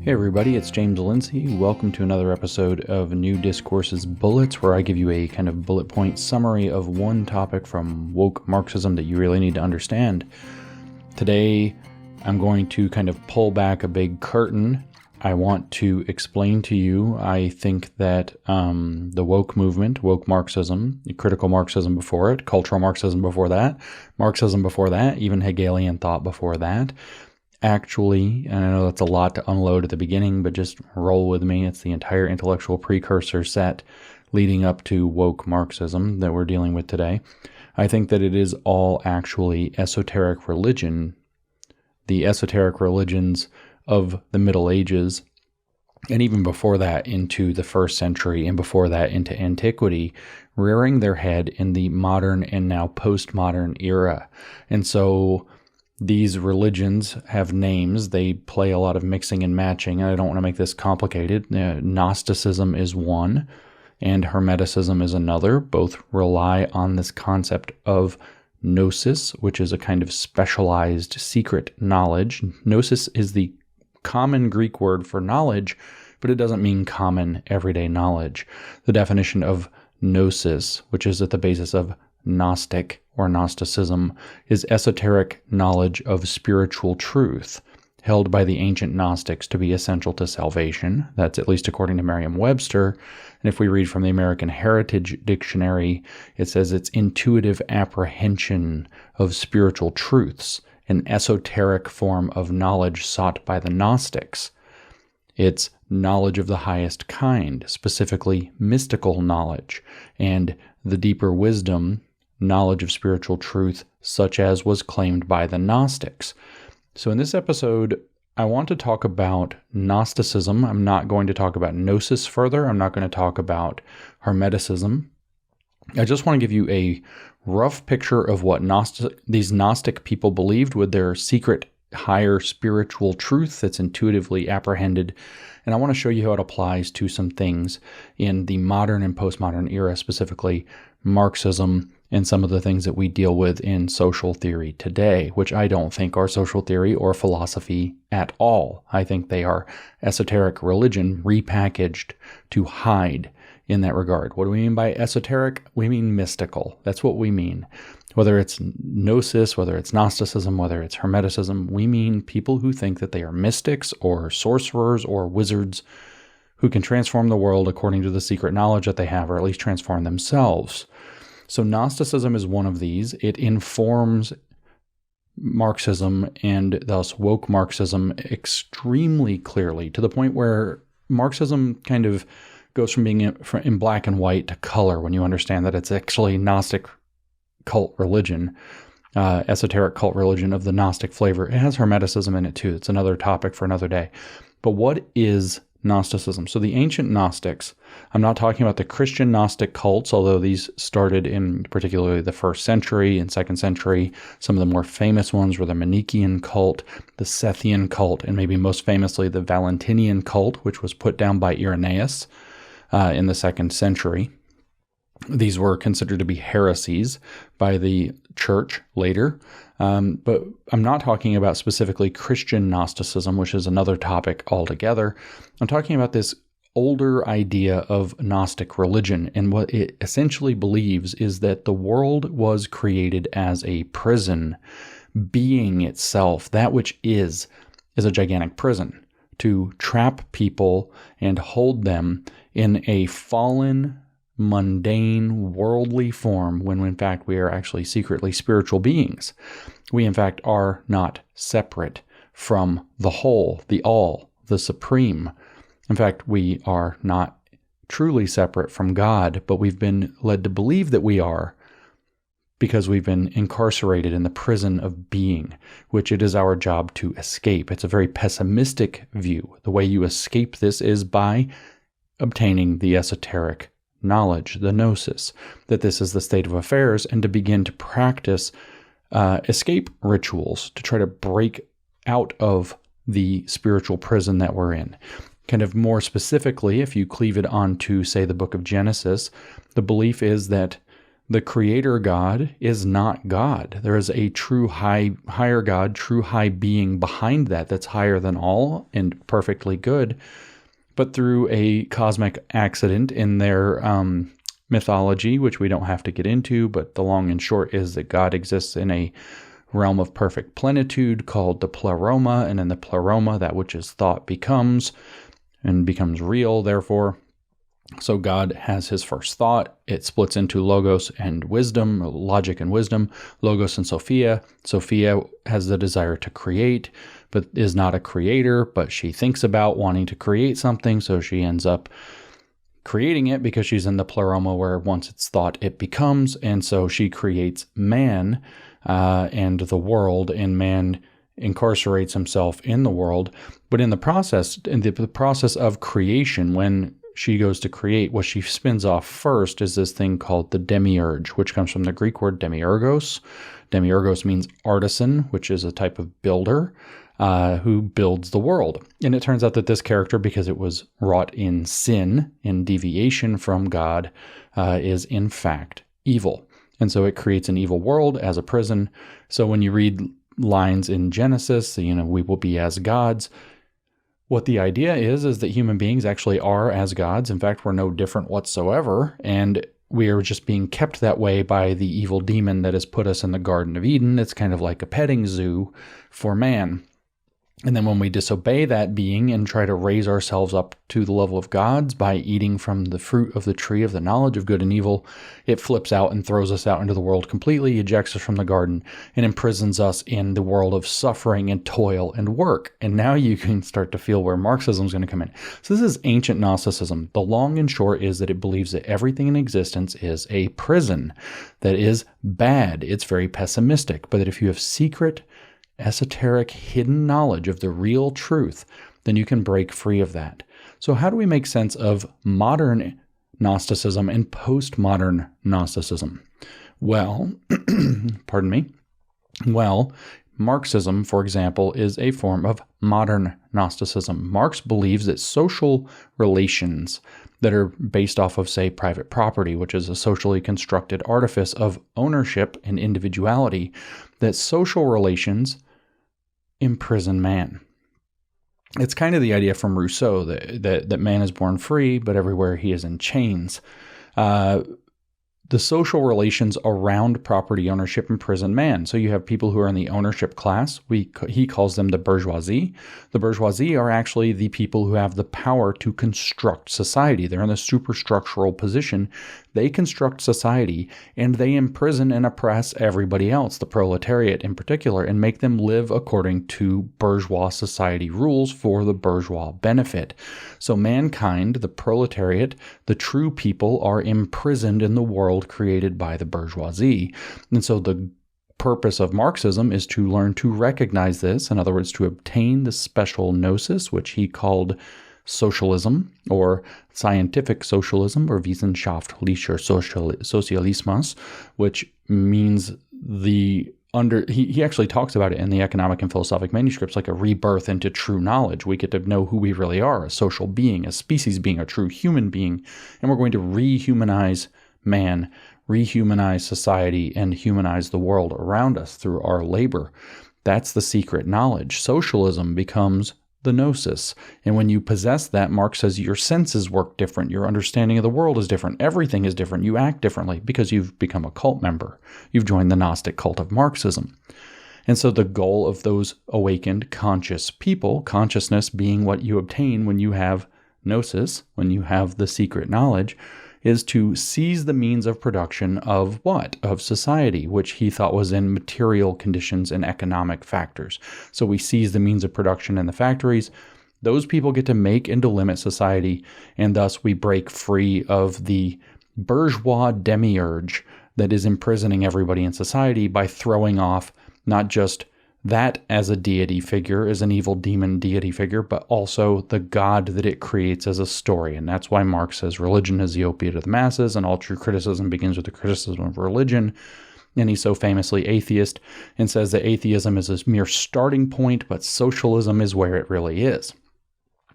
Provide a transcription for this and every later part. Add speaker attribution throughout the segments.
Speaker 1: Hey everybody, it's James Lindsay. Welcome to another episode of New Discourses Bullets, where I give you a kind of bullet point summary of one topic from woke Marxism that you really need to understand. Today, I'm going to kind of pull back a big curtain. I want to explain to you, I think that the woke movement, woke Marxism, critical Marxism before it, cultural Marxism before that, Marxism before that, even Hegelian thought before that, actually, and I know that's a lot to unload at the beginning, but just roll with me. It's the entire intellectual precursor set leading up to woke Marxism that we're dealing with today. I think that it is all actually esoteric religion, the esoteric religions of the Middle Ages, and even before that into the first century, and before that into Antiquity, rearing their head in the modern and now postmodern era. And so these religions have names. They play a lot of mixing and matching. I don't want to make this complicated. Gnosticism is one, and Hermeticism is another. Both rely on this concept of gnosis, which is a kind of specialized secret knowledge. Gnosis is the common Greek word for knowledge, but it doesn't mean common everyday knowledge. The definition of gnosis, which is at the basis of Gnostic or Gnosticism, is esoteric knowledge of spiritual truth, held by the ancient Gnostics to be essential to salvation. That's at least according to Merriam-Webster. And if we read from the American Heritage Dictionary, it says it's intuitive apprehension of spiritual truths, an esoteric form of knowledge sought by the Gnostics. It's knowledge of the highest kind, specifically mystical knowledge, and the deeper wisdom, knowledge of spiritual truth, such as was claimed by the Gnostics. So in this episode, I want to talk about Gnosticism. I'm not going to talk about gnosis further. I'm not going to talk about Hermeticism. I just want to give you a rough picture of what these Gnostic people believed with their secret higher spiritual truth that's intuitively apprehended. And I want to show you how it applies to some things in the modern and postmodern era, specifically Marxism, and some of the things that we deal with in social theory today, which I don't think are social theory or philosophy at all. I think they are esoteric religion repackaged to hide in that regard. What do we mean by esoteric? We mean mystical. That's what we mean. Whether it's gnosis, whether it's Gnosticism, whether it's Hermeticism, we mean people who think that they are mystics or sorcerers or wizards who can transform the world according to the secret knowledge that they have, or at least transform themselves. So Gnosticism is one of these. It informs Marxism and thus woke Marxism extremely clearly, to the point where Marxism kind of goes from being in black and white to color when you understand that it's actually Gnostic cult religion, esoteric cult religion of the Gnostic flavor. It has Hermeticism in it too. It's another topic for another day. But what is Gnosticism? So the ancient Gnostics, I'm not talking about the Christian Gnostic cults, although these started in particularly the first century and second century. Some of the more famous ones were the Manichaean cult, the Sethian cult, and maybe most famously the Valentinian cult, which was put down by Irenaeus in the second century. These were considered to be heresies by the church later. But I'm not talking about specifically Christian Gnosticism, which is another topic altogether. I'm talking about this older idea of Gnostic religion. And what it essentially believes is that the world was created as a prison. Being itself, that which is a gigantic prison to trap people and hold them in a fallen, mundane, worldly form, when in fact we are actually secretly spiritual beings. We in fact are not separate from the whole, the all, the supreme. In fact, we are not truly separate from God, but we've been led to believe that we are because we've been incarcerated in the prison of being, which it is our job to escape. It's a very pessimistic view. The way you escape this is by obtaining the esoteric knowledge, the gnosis, that this is the state of affairs, and to begin to practice escape rituals to try to break out of the spiritual prison that we're in. Kind of more specifically, if you cleave it onto, say, the book of Genesis, the belief is that The creator God is not God. There is a true higher God, true high being behind that that's higher than all and perfectly good. But through a cosmic accident in their mythology, which we don't have to get into, but the long and short is that God exists in a realm of perfect plenitude called the pleroma, and in the pleroma, that which is thought becomes, and becomes real, therefore. So God has his first thought. It splits into logos and wisdom, logic and wisdom, logos and Sophia. Sophia has the desire to create, but is not a creator, but she thinks about wanting to create something, so she ends up creating it because she's in the pleroma where once it's thought, it becomes, and so she creates man and the world, and man incarcerates himself in the world. But in the process of creation, when she goes to create, what she spins off first is this thing called the demiurge, which comes from the Greek word demiurgos. Demiurgos means artisan, which is a type of builder who builds the world. And it turns out that this character, because it was wrought in sin, in deviation from God, is in fact evil. And so it creates an evil world as a prison. So when you read lines in Genesis, we will be as gods. What the idea is that human beings actually are as gods. In fact, we're no different whatsoever. And we are just being kept that way by the evil demon that has put us in the Garden of Eden. It's kind of like a petting zoo for man. And then when we disobey that being and try to raise ourselves up to the level of gods by eating from the fruit of the tree of the knowledge of good and evil, it flips out and throws us out into the world completely, ejects us from the garden, and imprisons us in the world of suffering and toil and work. And now you can start to feel where Marxism is going to come in. So this is ancient Gnosticism. The long and short is that it believes that everything in existence is a prison that is bad. It's very pessimistic, but that if you have secret, esoteric, hidden knowledge of the real truth, then you can break free of that. So how do we make sense of modern Gnosticism and postmodern Gnosticism? Well, pardon me. Well, Marxism, for example, is a form of modern Gnosticism. Marx believes that social relations that are based off of, say, private property, which is a socially constructed artifice of ownership and individuality, that social relations imprison man. It's kind of the idea from Rousseau that man is born free, but everywhere he is in chains. The social relations around property ownership imprison man. So you have people who are in the ownership class. He calls them the bourgeoisie. The bourgeoisie are actually the people who have the power to construct society. They're in the superstructural position. They construct society, and they imprison and oppress everybody else, the proletariat in particular, and make them live according to bourgeois society rules for the bourgeois benefit. So mankind, the proletariat, the true people, are imprisoned in the world created by the bourgeoisie. And so the purpose of Marxism is to learn to recognize this, in other words, to obtain the special gnosis, which he called socialism or scientific socialism, or wissenschaftlicher Sozialismus, which means he actually talks about it in the economic and philosophic manuscripts like a rebirth into true knowledge. We get to know who we really are, a social being, a species being, a true human being, and we're going to rehumanize man, rehumanize society, and humanize the world around us through our labor. That's the secret knowledge. Socialism becomes the gnosis. And when you possess that, Marx says your senses work different. Your understanding of the world is different. Everything is different. You act differently because you've become a cult member. You've joined the Gnostic cult of Marxism. And so the goal of those awakened conscious people, consciousness being what you obtain when you have gnosis, when you have the secret knowledge, is to seize the means of production of what? Of society, which he thought was in material conditions and economic factors. So we seize the means of production in the factories. Those people get to make and to limit society, and thus we break free of the bourgeois demiurge that is imprisoning everybody in society by throwing off not just that as a deity figure, as an evil demon deity figure, but also the God that it creates as a story. And that's why Marx says religion is the opiate of the masses, and all true criticism begins with the criticism of religion. And he's so famously atheist and says that atheism is a mere starting point, but socialism is where it really is.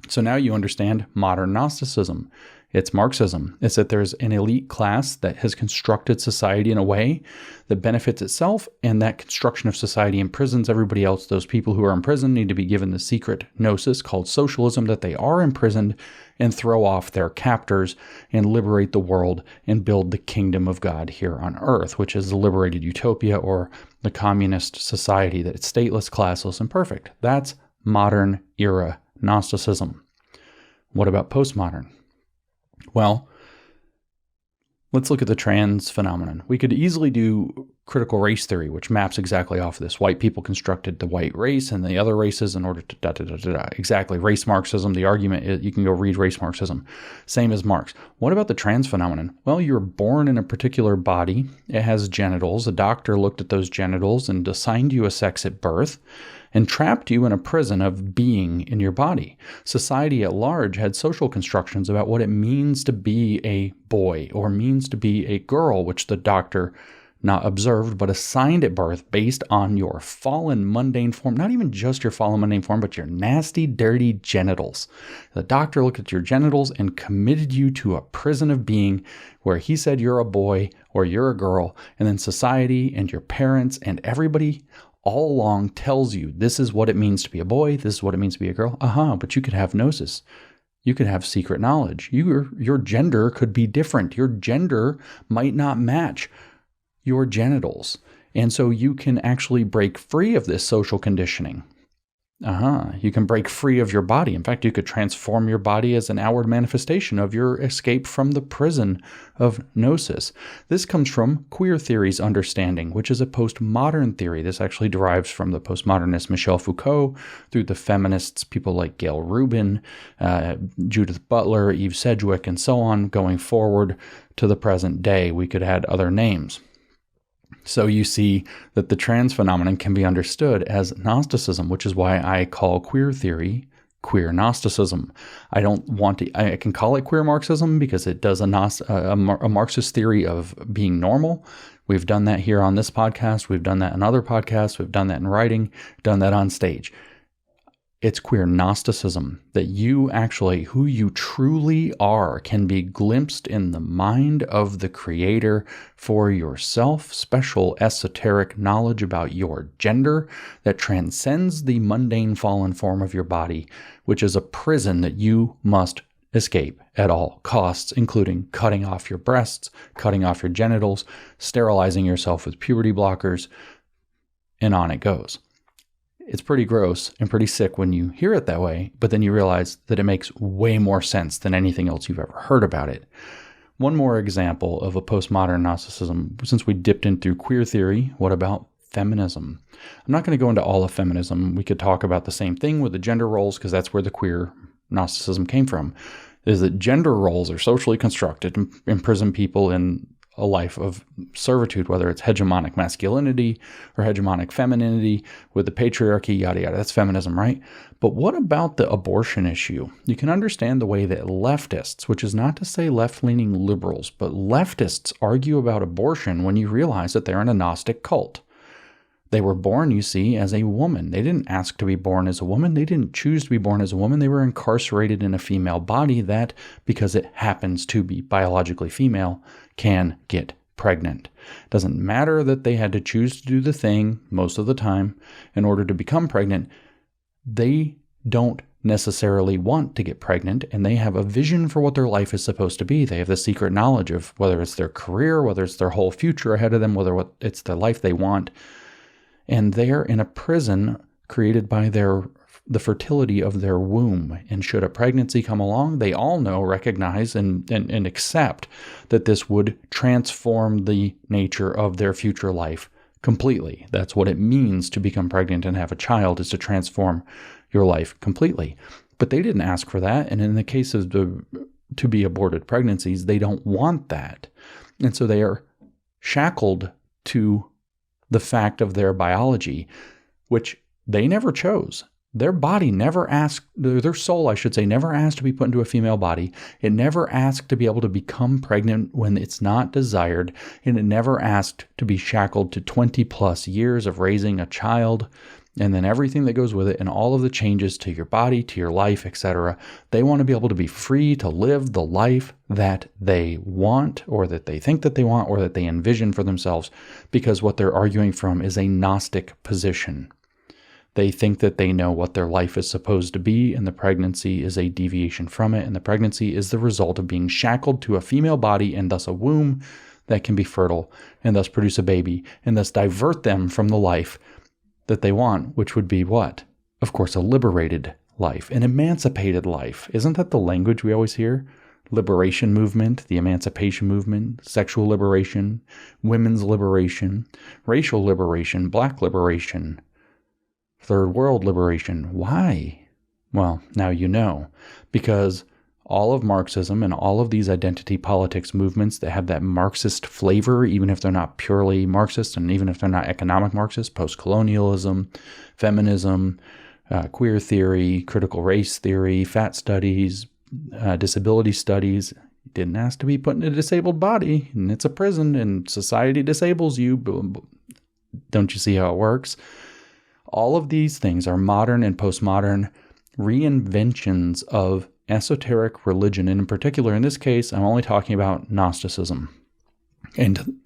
Speaker 1: So now you understand modern Gnosticism. It's Marxism. It's that there's an elite class that has constructed society in a way that benefits itself, and that construction of society imprisons everybody else. Those people who are imprisoned need to be given the secret gnosis called socialism, that they are imprisoned, and throw off their captors and liberate the world and build the kingdom of God here on earth, which is the liberated utopia, or the communist society that is stateless, classless, and perfect. That's modern era Gnosticism. What about postmodern? Well, let's look at the trans phenomenon. We could easily do critical race theory, which maps exactly off of this. White people constructed the white race and the other races in order to Exactly. Race Marxism, the argument is, you can go read Race Marxism. Same as Marx. What about the trans phenomenon? Well, you're born in a particular body. It has genitals. A doctor looked at those genitals and assigned you a sex at birth and trapped you in a prison of being in your body. Society at large had social constructions about what it means to be a boy or means to be a girl, which the doctor not observed, but assigned at birth based on your fallen mundane form. Not even just your fallen mundane form, but your nasty, dirty genitals. The doctor looked at your genitals and committed you to a prison of being where he said you're a boy or you're a girl, and then society and your parents and everybody all along tells you this is what it means to be a boy, this is what it means to be a girl. But you could have gnosis. You could have secret knowledge. Your gender could be different. Your gender might not match your genitals. And so you can actually break free of this social conditioning. You can break free of your body. In fact, you could transform your body as an outward manifestation of your escape from the prison of gnosis. This comes from queer theory's understanding, which is a postmodern theory. This actually derives from the postmodernist Michel Foucault through the feminists, people like Gail Rubin, Judith Butler, Eve Sedgwick, and so on, going forward to the present day. We could add other names. So you see that the trans phenomenon can be understood as Gnosticism, which is why I call queer theory queer Gnosticism. I can call it queer Marxism because it does a Marxist theory of being normal. We've done that here on this podcast. We've done that in other podcasts. We've done that in writing, done that on stage. It's queer Gnosticism, that you actually, who you truly are, can be glimpsed in the mind of the Creator for yourself, special esoteric knowledge about your gender that transcends the mundane fallen form of your body, which is a prison that you must escape at all costs, including cutting off your breasts, cutting off your genitals, sterilizing yourself with puberty blockers, and on it goes. It's pretty gross and pretty sick when you hear it that way, but then you realize that it makes way more sense than anything else you've ever heard about it. One more example of a postmodern Gnosticism, since we dipped in through queer theory, what about feminism? I'm not going to go into all of feminism. We could talk about the same thing with the gender roles, because that's where the queer Gnosticism came from, is that gender roles are socially constructed and imprison people in a life of servitude, whether it's hegemonic masculinity or hegemonic femininity with the patriarchy, yada, yada. That's feminism, right? But what about the abortion issue? You can understand the way that leftists, which is not to say left-leaning liberals, but leftists argue about abortion when you realize that they're in a Gnostic cult. They were born, you see, as a woman. They didn't ask to be born as a woman. They didn't choose to be born as a woman. They were incarcerated in a female body that, because it happens to be biologically female, can get pregnant. It doesn't matter that they had to choose to do the thing most of the time in order to become pregnant. They don't necessarily want to get pregnant, and they have a vision for what their life is supposed to be. They have the secret knowledge of whether it's their career, whether it's their whole future ahead of them, whether it's the life they want. And they're in a prison created by the fertility of their womb. And should a pregnancy come along, they all know, recognize, and accept that this would transform the nature of their future life completely. That's what it means to become pregnant and have a child, is to transform your life completely. But they didn't ask for that. And in the case of to be aborted pregnancies, they don't want that. And so they are shackled to the fact of their biology, which they never chose. Their body never asked, their soul, I should say, never asked to be put into a female body. It never asked to be able to become pregnant when it's not desired. And it never asked to be shackled to 20 plus years of raising a child and then everything that goes with it and all of the changes to your body, to your life, etc. They want to be able to be free to live the life that they want, or that they think that they want, or that they envision for themselves, because what they're arguing from is a Gnostic position. They think that they know what their life is supposed to be, and the pregnancy is a deviation from it, and the pregnancy is the result of being shackled to a female body and thus a womb that can be fertile, and thus produce a baby, and thus divert them from the life that they want, which would be what? Of course, a liberated life, an emancipated life. Isn't that the language we always hear? Liberation movement, the emancipation movement, sexual liberation, women's liberation, racial liberation, black liberation, third world liberation. Why? Well, now you know. Because all of Marxism and all of these identity politics movements that have that Marxist flavor, even if they're not purely Marxist, and even if they're not economic Marxist, post-colonialism, feminism, queer theory, critical race theory, fat studies, disability studies. You didn't ask to be put in a disabled body, and it's a prison, and society disables you. Don't you see how it works? All of these things are modern and postmodern reinventions of esoteric religion, and in particular, in this case, I'm only talking about Gnosticism. And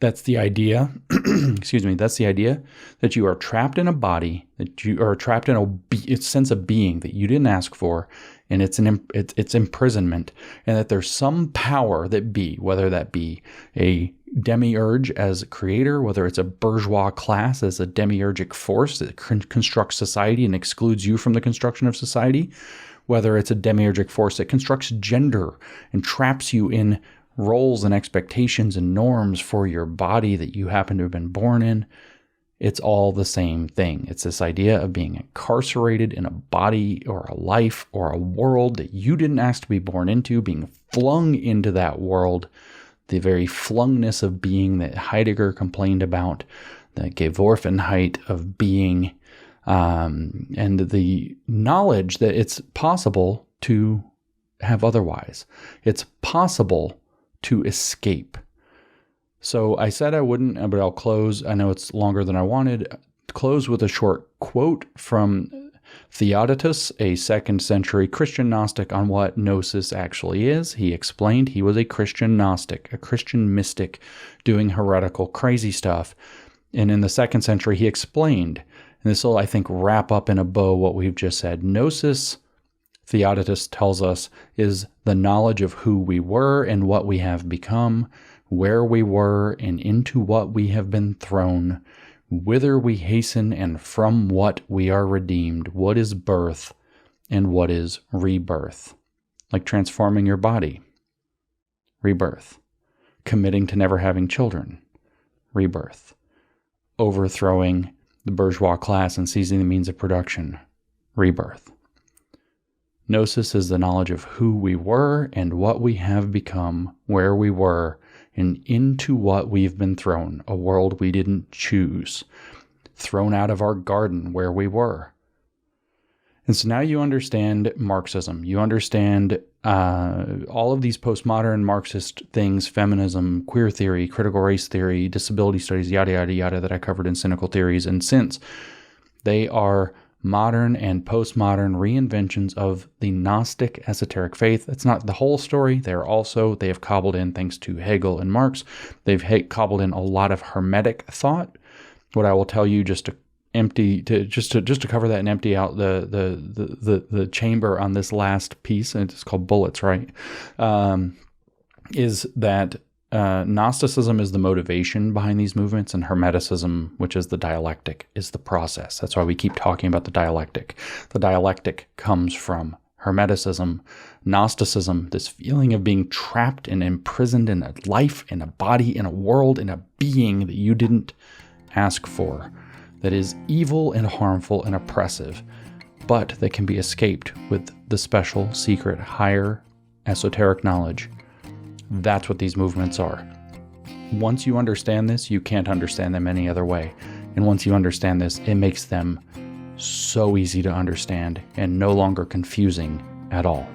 Speaker 1: that's the idea, that's the idea that you are trapped in a body, that you are trapped in a sense of being that you didn't ask for, and it's imprisonment, and that there's some power that be, whether that be a demiurge as a creator, whether it's a bourgeois class as a demiurgic force that constructs society and excludes you from the construction of society, whether it's a demiurgic force that constructs gender and traps you in roles and expectations and norms for your body that you happen to have been born in. It's all the same thing. It's this idea of being incarcerated in a body or a life or a world that you didn't ask to be born into, being flung into that world, the very flungness of being that Heidegger complained about, the Geworfenheit of being, and the knowledge that it's possible to have otherwise. It's possible to escape. So I said I wouldn't, but I'll close. I know it's longer than I wanted. Close with a short quote from Theodotus, a 2nd century Christian Gnostic, on what Gnosis actually is. He explained he was a Christian Gnostic, a Christian mystic doing heretical, crazy stuff. And in the 2nd century, he explained, and this will, I think, wrap up in a bow what we've just said. Gnosis, Theodotus tells us, is the knowledge of who we were and what we have become, where we were and into what we have been thrown, whither we hasten and from what we are redeemed, what is birth and what is rebirth. Like transforming your body, rebirth. Committing to never having children, rebirth. Overthrowing the bourgeois class and seizing the means of production, rebirth. Gnosis is the knowledge of who we were and what we have become, where we were, and into what we've been thrown, a world we didn't choose, thrown out of our garden where we were. And so now you understand Marxism. You understand all of these postmodern Marxist things, feminism, queer theory, critical race theory, disability studies, yada, yada, yada, that I covered in Cynical Theories. And since they are modern and postmodern reinventions of the Gnostic esoteric faith. It's not the whole story. They have cobbled in, thanks to Hegel and Marx, they've cobbled in a lot of Hermetic thought. What I will tell you, just to cover that and empty out the chamber on this last piece, and it's called Bullets, right? Is that Gnosticism is the motivation behind these movements, and Hermeticism, which is the dialectic, is the process. That's why we keep talking about the dialectic. The dialectic comes from Hermeticism. Gnosticism, this feeling of being trapped and imprisoned in a life, in a body, in a world, in a being that you didn't ask for, that is evil and harmful and oppressive, but that can be escaped with the special, secret, higher, esoteric knowledge. That's what these movements are. Once you understand this, you can't understand them any other way. And once you understand this, it makes them so easy to understand and no longer confusing at all.